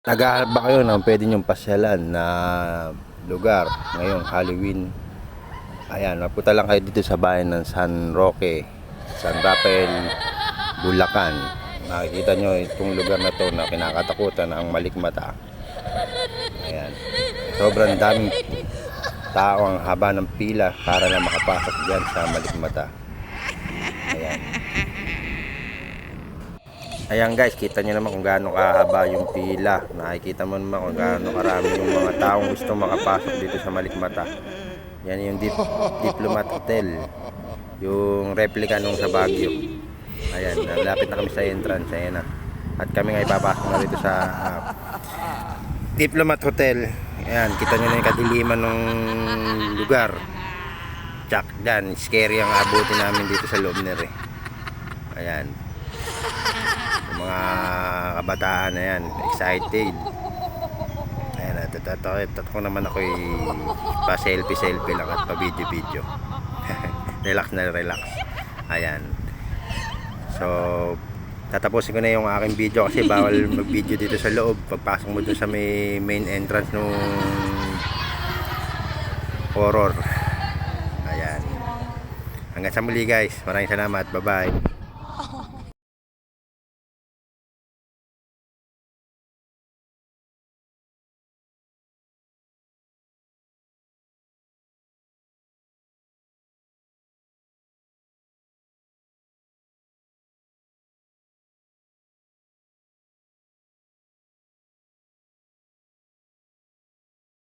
Naghahanap ba kayo ng pwede nyong pasyalan na lugar ngayong Halloween? Ayan, mapunta lang kayo dito sa bayan ng San Roque, San Rafael, Bulacan. Makikita nyo itong lugar na to na kinakatakutan ang malikmata. Ayan, sobrang daming tao, ang haba ng pila para na makapasok dyan sa malikmata. Ayan. Ayan guys, kita nyo naman kung gaano kahaba yung pila. Nakikita mo naman kung gaano karami yung mga taong gusto makapasok dito sa Malikmata. Yan yung Diplomat Hotel, yung replica nung sa Baguio. Ayan, nalapit na kami sa entrance. Ayan na. At kami nga ipapasok na rito sa Diplomat Hotel. Ayan, kita nyo na yung kadiliman ng lugar. Tsak dyan, scary ang abutin namin dito sa loob nila. Ayan, mga kabataan na yan, excited. Ayan, at ko naman ako pa selfie lang at pa video relax na relax. Ayan, so tatapusin ko na yung aking video kasi bawal mag video dito sa loob. Pagpasok mo dun sa main entrance nung horror. Ayan, hanggang sa muli guys, maraming salamat, bye bye.